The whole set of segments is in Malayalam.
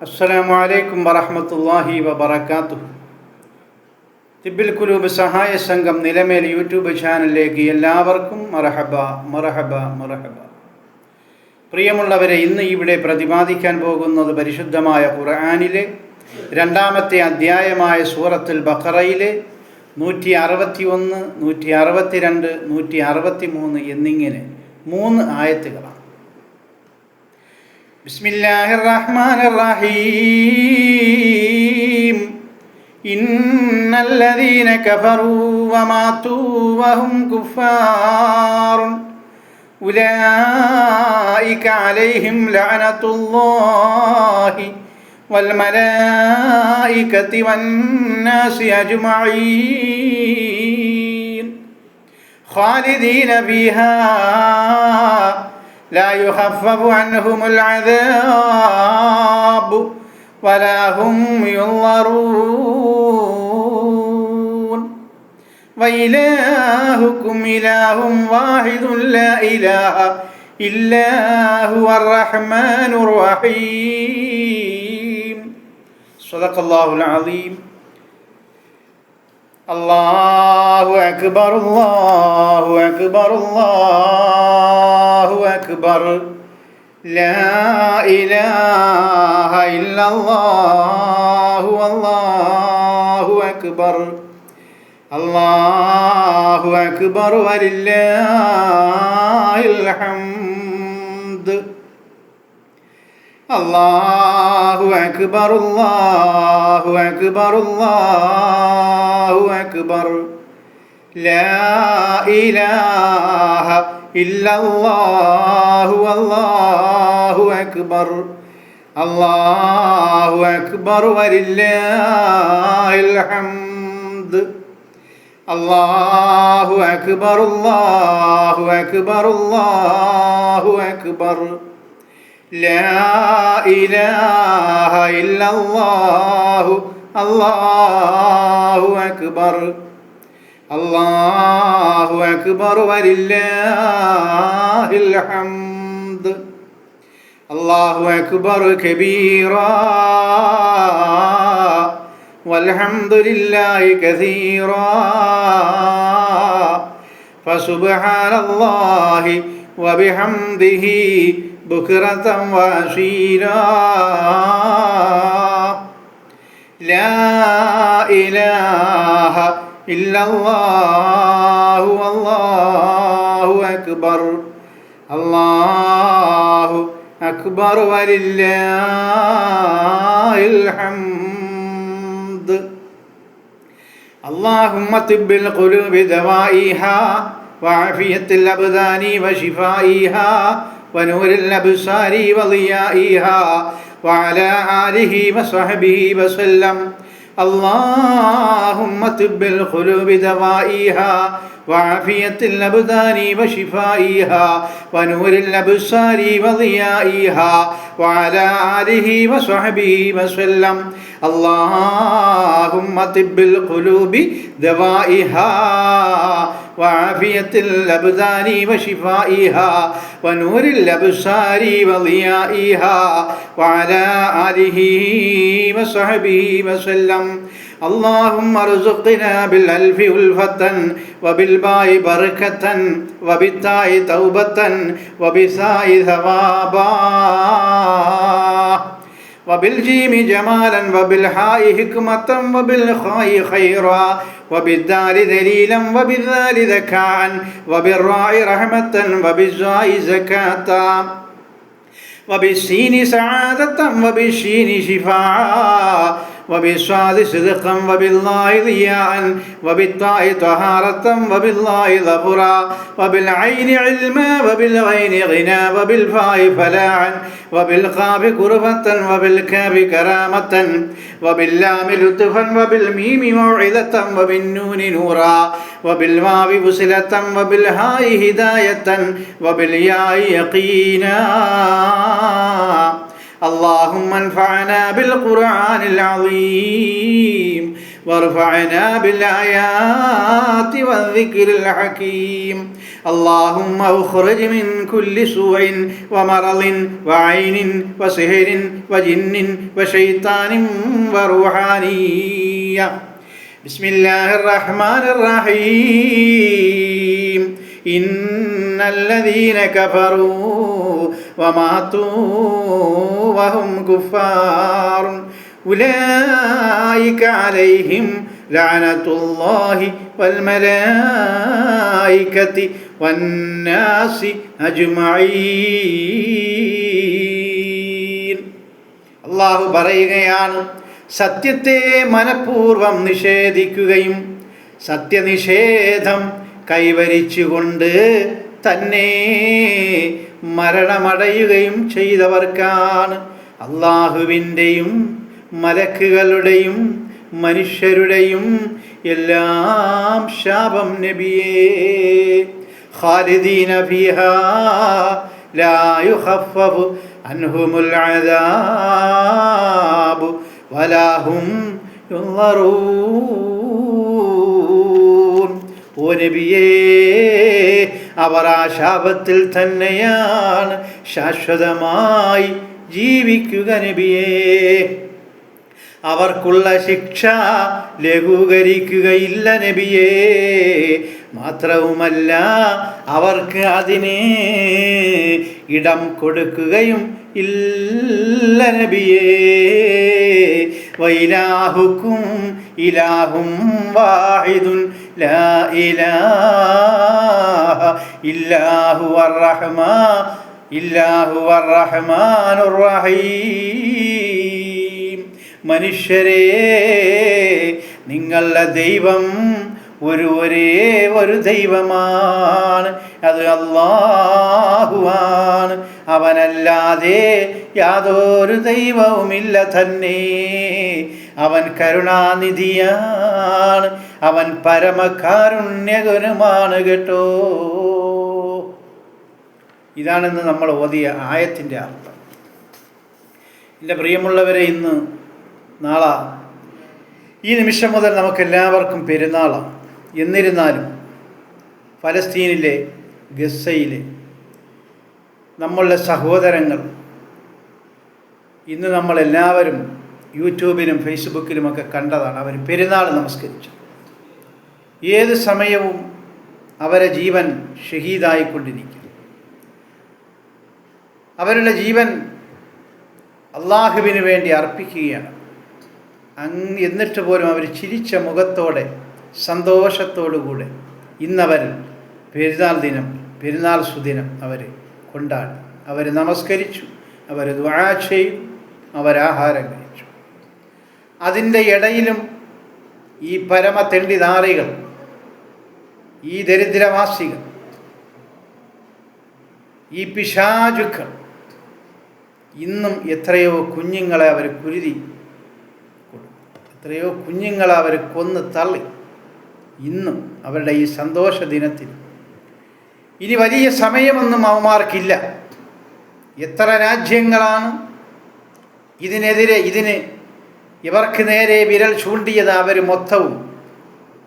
അസ്സലാമു അലൈക്കും വറഹ്മത്തുള്ളാഹി വബറകാതുഹു. തിബ്ബിൽ ഖുലൂബ് സഹായ സംഘം നിലമേൽ യൂട്യൂബ് ചാനലിലേക്ക് എല്ലാവർക്കും മർഹബ മർഹബ മർഹബ. പ്രിയമുള്ളവരെ, ഇന്ന് ഇവിടെ പ്രതിപാദിക്കാൻ പോകുന്നത് പരിശുദ്ധമായ ഖുർആനിലെ രണ്ടാമത്തെ അധ്യായമായ സൂറത്തുൽ ബഖറയിലെ 161, 162, 163 എന്നിങ്ങനെ 3 ആയത്തുകളാണ്. ബിസ്മില്ലാഹിർ റഹ്മാനിർ റഹീം. ഇന്നല്ലദീന കഫറൂ വമാതൂ വഹും കുഫാറുൻ ഉലൈക അലൈഹിം ലഅനത്തുല്ലാഹി വൽ മലായികതി വന്നാസി അജ്മഈൻ ഖാലിദീന ഫീഹാ لا يخفف عنهم العذاب ولا هم ينظرون وإلهكم إله واحد لا إله إلا هو الرحمن الرحيم. صدق الله العظيم. അല്ലാഹു അക്ബർ അല്ലാഹു അക്ബർ അല്ലാഹു അക്ബർ ലാ ഇലാഹ ഇല്ലല്ലാഹു അല്ലാഹു അക്ബർ അല്ലാഹു അക്ബർ വലില്ലാഹിൽ ഹംദ്. അല്ലാഹു അക്ബർ അല്ലാഹു അക്ബർ അല്ലാഹു അക്ബർ ലാ ഇലാഹ ഇല്ലല്ലാഹു അല്ലാഹു അക്ബർ അല്ലാഹു അക്ബർ വലില്ലാഹിൽ ഹംദ്. അല്ലാഹു അക്ബർ അല്ലാഹു അക്ബർ അല്ലാഹു അക്ബർ لا إله إلا الله الله أكبر الله أكبر ولله الحمد. الله أكبر كبيرا والحمد لله كثيرا فسبحان الله وبحمده بكرة وأصيلا لا إله إلا الله والله أكبر الله أكبر ولله الحمد. اللهم طب القلوب دوائها وعافية الأبدان وشفائها ونور الأبصار وضيائها وعلى آله وصحبه وسلم. اللهم طب القلوب دوائها وعافية الأبدان وشفائها ونور الأبصار وضيائها وعلى آله وصحبه وسلم. اللهم طب القلوب دوائها وعافية الأبدان وشفائها ونور الأبصار وضيائها وعلى آله وصحبه وسلم. اللهم ارزقنا بالألف ألفة وبالباء بركة وبالتاء توبة وبالثاء ثوابا وبالجيم جمالا وبالحاء حكمة وبالخاء خيرا وبالدال دليلا وبالذال ذكاء وبالراء رحمة وبالزاء زكاة وبالسين سعادة وبالشين شفاعا وبالصاد صدقا وبالله ضياء وبالطاء طهارة وبالله ظفرا وبالعين علما وبالغين غنى وبالفاء فلاعا وبالقاف كربة وبالكاف كرامة وباللام لطفا وبالميم موعظة وبالنون نورا وبالواو وصلة وبالهاء هداية وبالياء يقينا. اللهم انفعنا بالقرآن العظيم وارفعنا بالآيات والذكر الحكيم اللهم اخرج من كل سوء ومرض وعين وسحر وجن وشيطان وروحانية. بسم الله الرحمن الرحيم. إن الذين كفروا وماتوا وهم كفار أولئك عليهم لعنة الله والملائكة والناس أجمعين. അള്ളാഹു പറയുകയാണ്, സത്യത്തെ മനഃപൂർവം നിഷേധിക്കുകയും സത്യനിഷേധം കൈവരിച്ചുകൊണ്ട് തന്നെ മരണമടയുകയും ചെയ്തവർക്കാണ് അള്ളാഹുവിൻ്റെയും മലക്കുകളുടെയും മനുഷ്യരുടെയും എല്ലാം ശാപം നബിയേ. ഖാലിദീന ഫീഹാ ലാ യുഖഫഫു അൻഹുമുൽ അദാബു വലാ ഹും യുൻളറൂൻ. ഓ നബിയേ, അവർ ആ ശാപത്തിൽ തന്നെയാണ് ശാശ്വതമായി ജീവിക്കുക നബിയേ. അവർക്കുള്ള ശിക്ഷ ലഘൂകരിക്കുകയില്ല നബിയേ. മാത്രവുമല്ല, അവർക്ക് അതിനെ ഇടം കൊടുക്കുകയും ഇല്ല നബിയേ. വഇലാഹുക്കും ഇലാഹും വാഹിദുൻ ലാ ഇലാഹ ഇല്ലാഹു അർ റഹ്മാനുർ റഹീം. മനുഷ്യരെ, നിങ്ങളുടെ ദൈവം ഒരേ ഒരു ദൈവമാണ്, അത് അല്ലാഹുവാണ്. അവനല്ലാതെ യാതൊരു ദൈവവുമില്ല തന്നെ. അവൻ കരുണാനിധിയാണ്, അവൻ പരമകാരുണ്യകനുമാണ് കേട്ടോ. ഇതാണെന്ന് നമ്മൾ ഓതിയ ആയത്തിൻ്റെ അർത്ഥം. എൻ്റെ പ്രിയമുള്ളവരെ, ഇന്ന് നാളെ ഈ നിമിഷം മുതൽ നമുക്കെല്ലാവർക്കും പെരുന്നാളാണ്. എന്നിരുന്നാലും ഫലസ്തീനിലെ ഗസയിലെ നമ്മളുടെ സഹോദരങ്ങൾ, ഇന്ന് നമ്മളെല്ലാവരും യൂട്യൂബിലും ഫേസ്ബുക്കിലുമൊക്കെ കണ്ടതാണ്, അവർ പെരുന്നാൾ നമസ്കരിച്ചു. ഏത് സമയവും അവരെ ജീവൻ ഷഹീദായിക്കൊണ്ടിരിക്കും. അവരുടെ ജീവൻ അള്ളാഹുവിന് വേണ്ടി അർപ്പിക്കുകയാണ്. എന്നിട്ട് പോലും അവർ ചിരിച്ച മുഖത്തോടെ സന്തോഷത്തോടുകൂടെ ഇന്നവർ പെരുന്നാൾ ദിനം, പെരുന്നാൾ സുദിനം അവർ കൊണ്ടാടി. അവർ നമസ്കരിച്ചു, അവർ ദുആ ചെയ്തു, അവരാഹാരം കഴിച്ചു. അതിൻ്റെ ഇടയിലും ഈ പരമതെണ്ടിനാറികൾ, ഈ ദരിദ്രവാസികൾ, ഈ പിശാചുക്കൾ ഇന്നും എത്രയോ കുഞ്ഞുങ്ങളെ അവർ കുരുതി, എത്രയോ കുഞ്ഞുങ്ങളെ അവർ കൊന്ന് തള്ളി. ഇന്നും അവരുടെ ഈ സന്തോഷ ദിനത്തിൽ ഇനി വലിയ സമയമൊന്നും അവന്മാർക്കില്ല. എത്ര രാജ്യങ്ങളാണ് ഇവർക്ക് നേരെ വിരൽ ചൂണ്ടിയത്. അവർ മൊത്തവും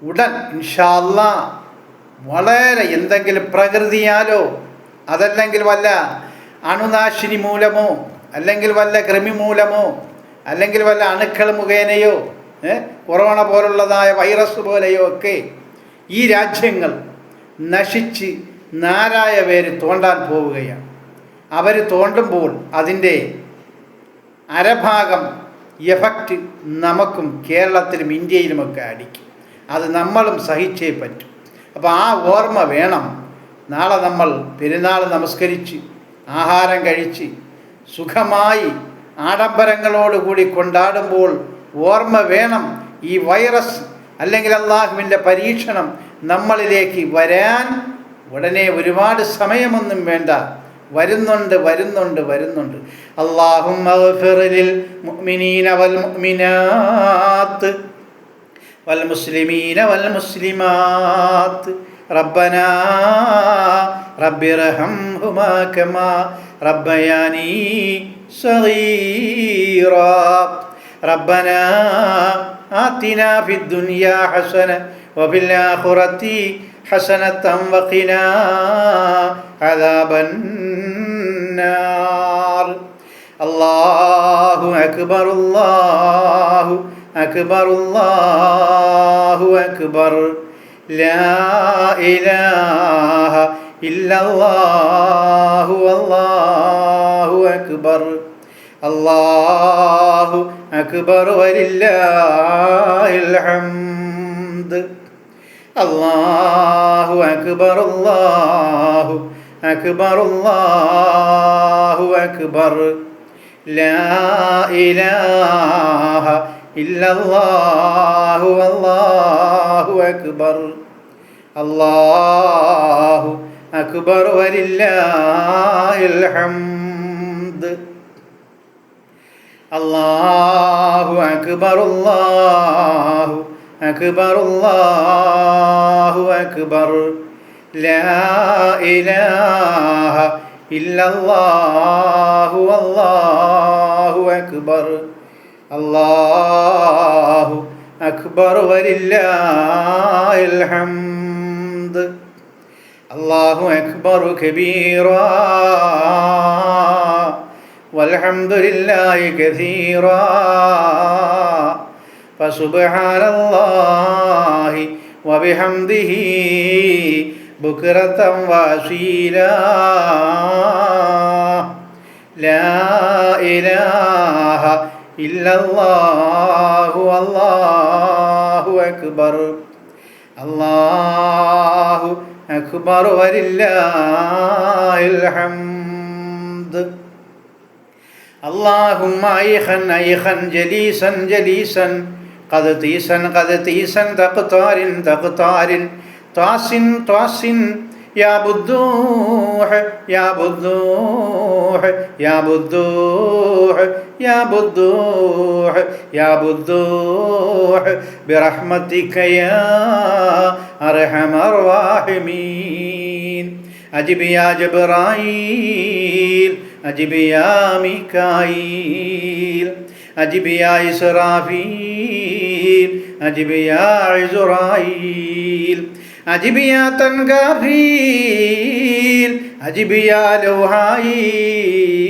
ഉടൻ ഇൻഷാ അല്ലാഹ് വളരെ എന്തെങ്കിലും പ്രകൃതിയാലോ അതല്ലെങ്കിൽ വല്ല അണുനാശിനി മൂലമോ അല്ലെങ്കിൽ വല്ല കൃമി മൂലമോ അല്ലെങ്കിൽ വല്ല അണുക്കൾ മുഖേനയോ കൊറോണ പോലുള്ളതായ വൈറസ് പോലെയോ ഒക്കെ ഈ രാജ്യങ്ങൾ നശിച്ച് നാലായ പേര് തോണ്ടാൻ പോവുകയാണ്. അവർ തോണ്ടുമ്പോൾ അതിൻ്റെ അരഭാഗം എഫക്റ്റ് നമുക്കും കേരളത്തിലും ഇന്ത്യയിലുമൊക്കെ അടിക്കും. അത് നമ്മളും സഹിച്ചേ പറ്റും. അപ്പോൾ ആ ഓർമ്മ വേണം. നാളെ നമ്മൾ പെരുന്നാൾ നമസ്കരിച്ച് ആഹാരം കഴിച്ച് സുഖമായി ആഡംബരങ്ങളോടുകൂടി കൊണ്ടാടുമ്പോൾ ഓർമ്മ വേണം, ഈ വൈറസ് അല്ലെങ്കിൽ അള്ളാഹുവിൻ്റെ പരീക്ഷണം നമ്മളിലേക്ക് വരാൻ ഉടനെ ഒരുപാട് സമയമൊന്നും വേണ്ട. വരുന്നുണ്ട്. അല്ലാഹുമ്മ ഗ്ഫിർ ലിൽ മുഅ്മിനീന വൽ മുഅ്മിനാത്ത് വൽ മുസ്ലിമീന വൽ മുസ്ലിമാത്ത് റബ്ബനാ റബ്ബിർഹംഹുമാ കമാ റബ്ബയാനി സഗീറാ റബ്ബനാ ആതിനാ ഫിദ്ദുനിയാ ഹസന വഫിൽ ആഖിറതി حسنة وقنا عذاب النار. الله أكبر الله أكبر الله أكبر لا إله إلا الله والله أكبر الله أكبر ولله الحمد. الله أكبر الله أكبر الله أكبر لا إله إلا الله والله أكبر الله أكبر ولله الحمد. الله أكبر الله أكبر الله أكبر لا إله إلا الله والله أكبر الله أكبر ولله الحمد. الله أكبر كبيرا والحمد لله كثيرا فسبحان الله وبحمده بكرة وأصيلا لا إله إلا الله والله أكبر الله أكبر ولله الحمد. اللهم أيخا أيخا جليسا جليسا قد طيسا قد طيسا تقطار تقطار طاس طاس يا بدوح يا بدوح يا بدوح يا بدوح يا بدوح برحمتك يا أرحم الراحمين. أجب يا جبرائيل أجب يا ميكائيل أجب يا إسرافيل أجب يا عزرائيل أجب يا تنقافيل أجب يا لوهائيل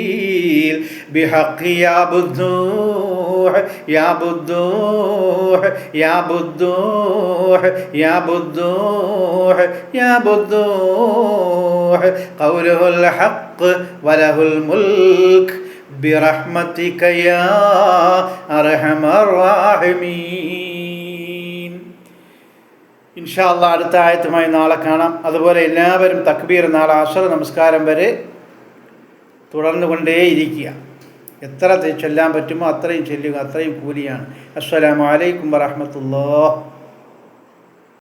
بحق يا بدوح يا بدوح يا بدوح يا بدوح يا بدوح قوله الحق وله الملك برحمتك يا أرحم الراحمين. ഇൻഷാ അല്ലാഹ് അടുത്ത ആയത്തുമായി നാളെ കാണാം. അതുപോലെ എല്ലാവരും തക്ബീർ നാളെ അസ്ർ നമസ്കാരം വരെ തുടർന്നുകൊണ്ടേയിരിക്കുക. എത്ര ചൊല്ലാൻ പറ്റുമോ അത്രയും ചൊല്ലുക, അത്രയും കൂലിയാണ്. അസ്സലാമു അലൈക്കും വറഹ്മത്തുള്ളാഹി.